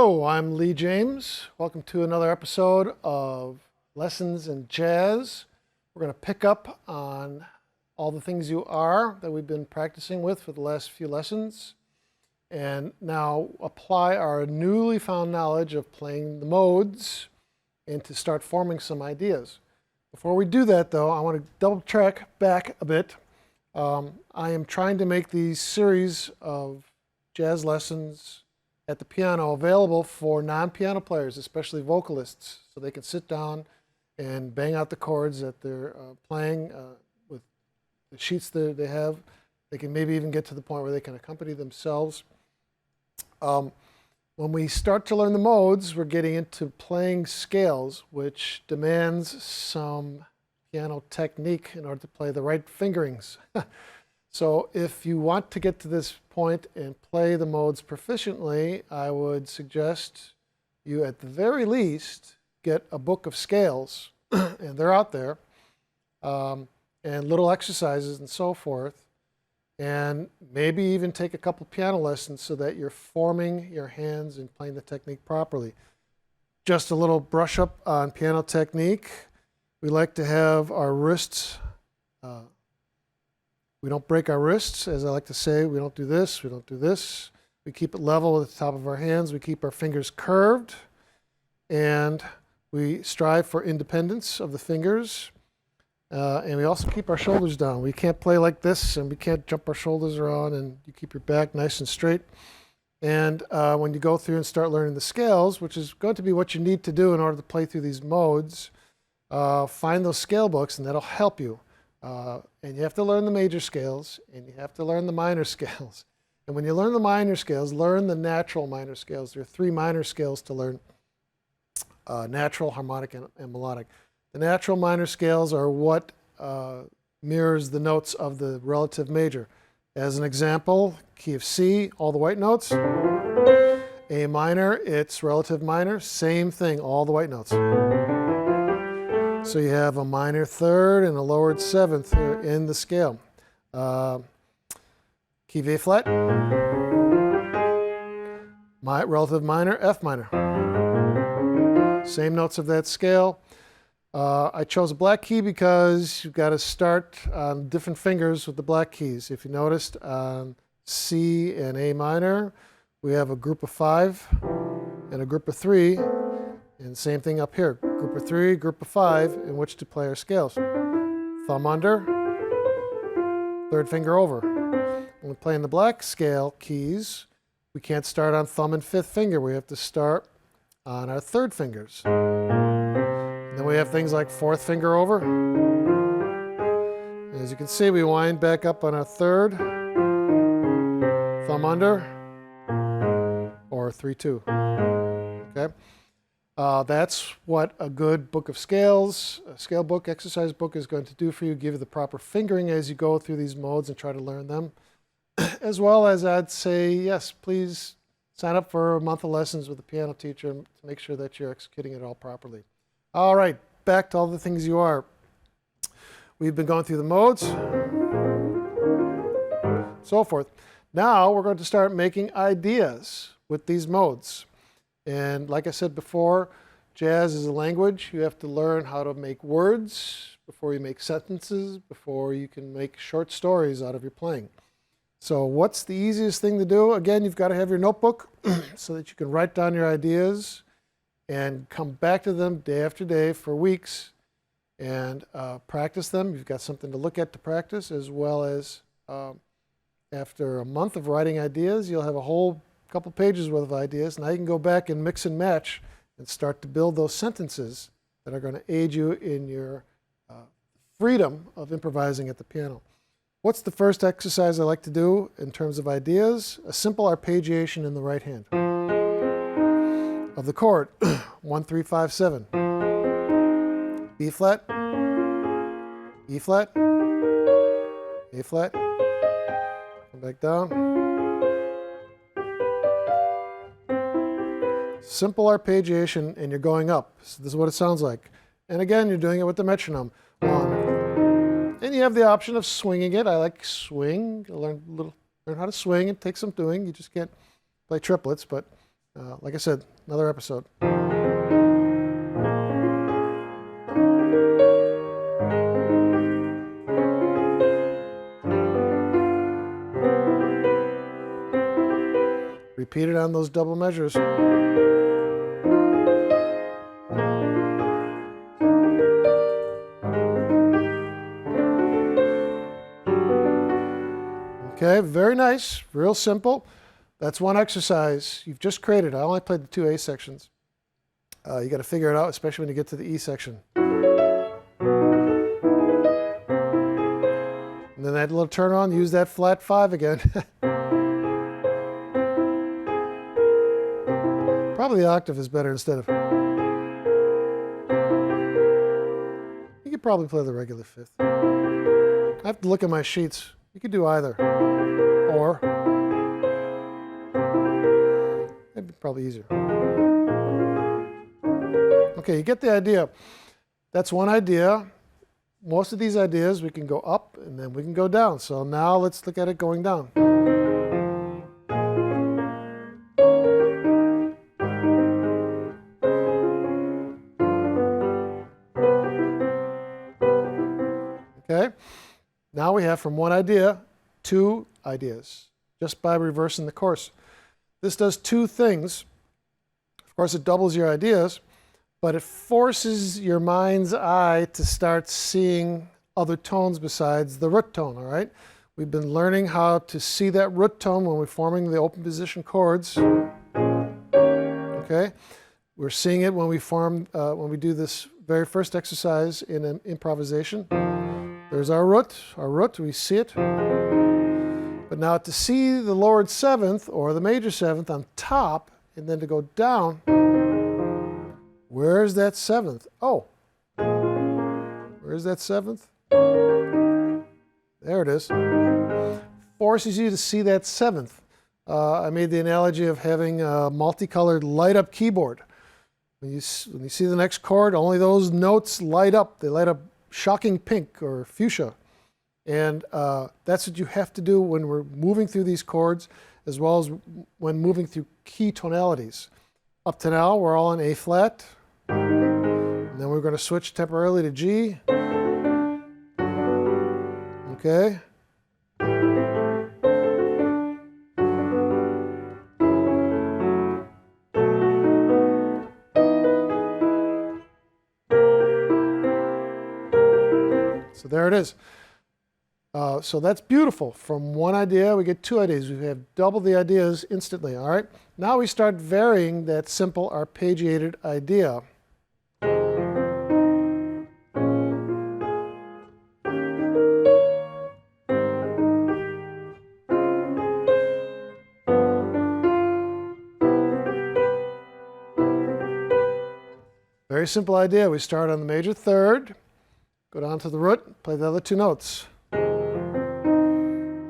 Hello, I'm Lee James. Welcome to another episode of Lessons in Jazz. We're going to pick up on all the things you are that we've been practicing with for the last few lessons, and now apply our newly found knowledge of playing the modes and to start forming some ideas. Before we do that, though, I want to double check back a bit. I am trying to make these series of jazz lessons at the piano available for non-piano players, especially vocalists, so they can sit down and bang out the chords that they're playing with the sheets that they have. They can maybe even get to the point where they can accompany themselves. When we start to learn the modes, we're getting into playing scales, which demands some piano technique in order to play the right fingerings. So if you want to get to this point and play the modes proficiently, I would suggest you at the very least get a book of scales, and they're out there, and little exercises and so forth, and maybe even take a couple piano lessons so that you're forming your hands and playing the technique properly. Just a little brush up on piano technique. We like to have our wrists we don't break our wrists, as I like to say. We don't do this, we don't do this. We keep it level at the top of our hands. We keep our fingers curved, and we strive for independence of the fingers. And we also keep our shoulders down. We can't play like this, and we can't jump our shoulders around, and you keep your back nice and straight. And when you go through and start learning the scales, which is going to be what you need to do in order to play through these modes, find those scale books, and that'll help you. And you have to learn the major scales, and you have to learn the minor scales. And when you learn the minor scales, learn the natural minor scales. There are 3 minor scales to learn: natural, harmonic, and melodic. The natural minor scales are what mirrors the notes of the relative major. As an example, key of C, all the white notes. A minor, it's relative minor, same thing, all the white notes. So you have a minor third and a lowered seventh here in the scale. Key of A flat, relative minor, F minor. Same notes of that scale. I chose a black key because you've got to start on different fingers with the black keys. If you noticed on C and A minor, we have a group of 5 and a group of 3. And same thing up here, group of 3, group of 5, in which to play our scales. Thumb under, third finger over. When we're playing the black scale keys, we can't start on thumb and 5th finger. We have to start on our 3rd fingers. And then we have things like 4th finger over. And as you can see, we wind back up on our 3rd, thumb under, or 3-2. Okay? That's what a good book of scales, a scale book, exercise book is going to do for you, give you the proper fingering as you go through these modes and try to learn them. As well as I'd say, yes, please sign up for a month of lessons with a piano teacher to make sure that you're executing it all properly. All right, back to all the things you are. We've been going through the modes, so forth. Now we're going to start making ideas with these modes. And like I said before, jazz is a language. You have to learn how to make words before you make sentences, before you can make short stories out of your playing. So what's the easiest thing to do? Again, you've got to have your notebook so that you can write down your ideas and come back to them day after day for weeks and practice them. You've got something to look at to practice, as well as after a month of writing ideas, you'll have a whole couple pages worth of ideas. Now you can go back and mix and match and start to build those sentences that are going to aid you in your freedom of improvising at the piano. What's the first exercise I like to do in terms of ideas? A simple arpeggiation in the right hand of the chord 1, 3, 5, 7. B flat, E flat, A flat, come back down. Simple arpeggiation, and you're going up. So this is what it sounds like. And again, you're doing it with the metronome. 1. And you have the option of swinging it. I like swing. Learn how to swing. It takes some doing. You just can't play triplets, but Like I said, another episode. Repeat it on those double measures. Okay, very nice, real simple. That's one exercise you've just created. I only played the two A sections. You got to figure it out, especially when you get to the E section. And then that little turn on, use that flat 5 again. Probably the octave is better instead of. You could probably play the regular 5th. I have to look at my sheets. You could do either. Or. That'd be probably easier. Okay, you get the idea. That's one idea. Most of these ideas we can go up and then we can go down. So now let's look at it going down. Okay, now we have from one idea, 2 ideas, just by reversing the course. This does 2 things. Of course, it doubles your ideas, but it forces your mind's eye to start seeing other tones besides the root tone, all right? We've been learning how to see that root tone when we're forming the open position chords, okay? We're seeing it when we do this very first exercise in an improvisation. There's our root, we see it. But now to see the lowered 7th or the major 7th on top and then to go down, where's that 7th? Oh, where's that 7th? There it is. Forces you to see that 7th. I made the analogy of having a multicolored light-up keyboard. When you see the next chord, only those notes light up. They light up shocking pink or fuchsia. And that's what you have to do when we're moving through these chords, as well as when moving through key tonalities. Up to now, we're all in A flat. And then we're going to switch temporarily to G. Okay. So there it is. So that's beautiful. From one idea, we get 2 ideas. We have double the ideas instantly, all right? Now we start varying that simple arpeggiated idea. Very simple idea. We start on the major 3rd, go down to the root, play the other 2 notes.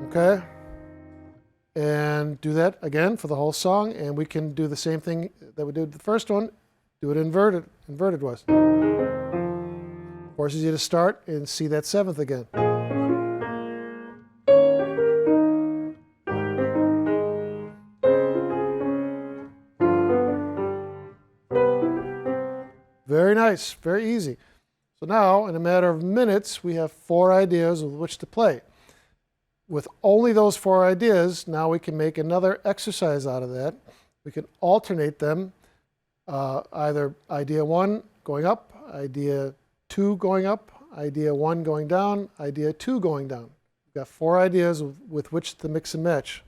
Okay, and do that again for the whole song, and we can do the same thing that we did with the first one, do it inverted was. Forces you to start and see that 7th again. Very nice, very easy. So now, in a matter of minutes, we have 4 ideas with which to play. With only those 4 ideas, now we can make another exercise out of that. We can alternate them, either idea 1 going up, idea 2 going up, idea 1 going down, idea 2 going down. We've got 4 ideas with which to mix and match.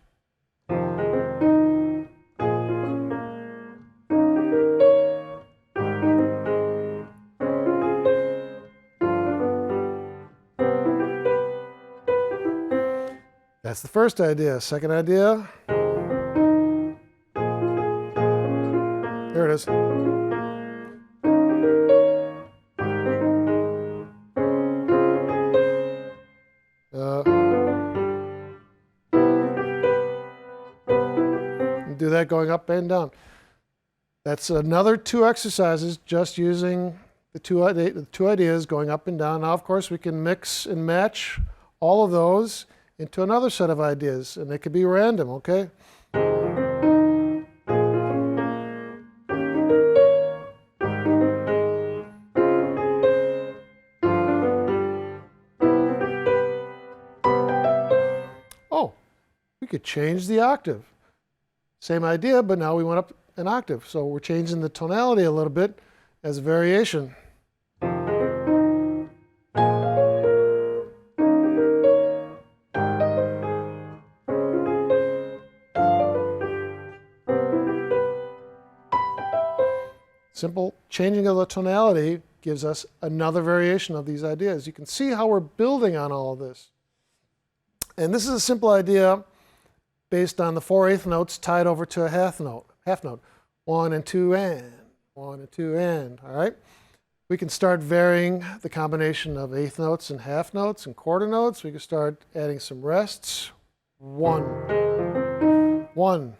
That's the first idea. Second idea. There it is. Do that going up and down. That's another 2 exercises just using the two ideas going up and down. Now, of course, we can mix and match all of those into another set of ideas, and they could be random, okay? could change the octave. Same idea, but now we went up an octave. So we're changing the tonality a little bit as a variation. Simple changing of the tonality gives us another variation of these ideas. You can see how we're building on all of this. And this is a simple idea based on the 4/8 notes tied over to a half note. 1 and 2 and, 1 and 2 and, all right? We can start varying the combination of eighth notes and half notes and quarter notes. We can start adding some rests. 1, 1.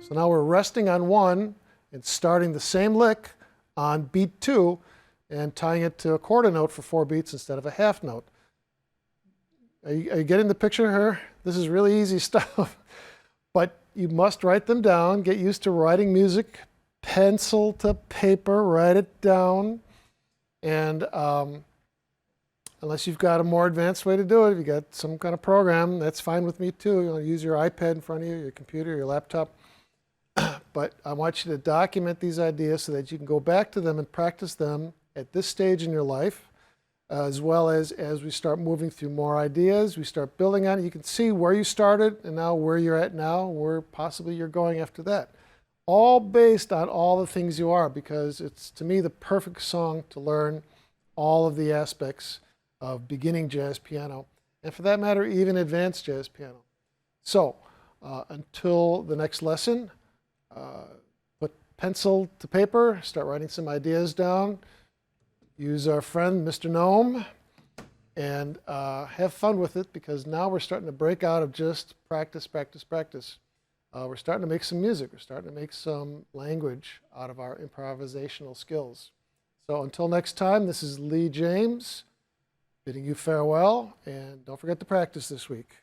So now we're resting on 1 and starting the same lick on beat 2 and tying it to a quarter note for 4 beats instead of a half note. Are you getting the picture here? This is really easy stuff. But you must write them down. Get used to writing music, pencil to paper, write it down. And unless you've got a more advanced way to do it, if you've got some kind of program, that's fine with me too. You want to use your iPad in front of you, your computer, your laptop. But I want you to document these ideas so that you can go back to them and practice them at this stage in your life, as well as we start moving through more ideas, we start building on it. You can see where you started and now where you're at now, where possibly you're going after that. All based on all the things you are, because it's, to me, the perfect song to learn all of the aspects of beginning jazz piano, and for that matter, even advanced jazz piano. So until the next lesson, put pencil to paper, start writing some ideas down, use our friend Mr. Gnome, and have fun with it, because now we're starting to break out of just practice, practice, practice. We're starting to make some music. We're starting to make some language out of our improvisational skills. So until next time, this is Lee James bidding you farewell, and don't forget to practice this week.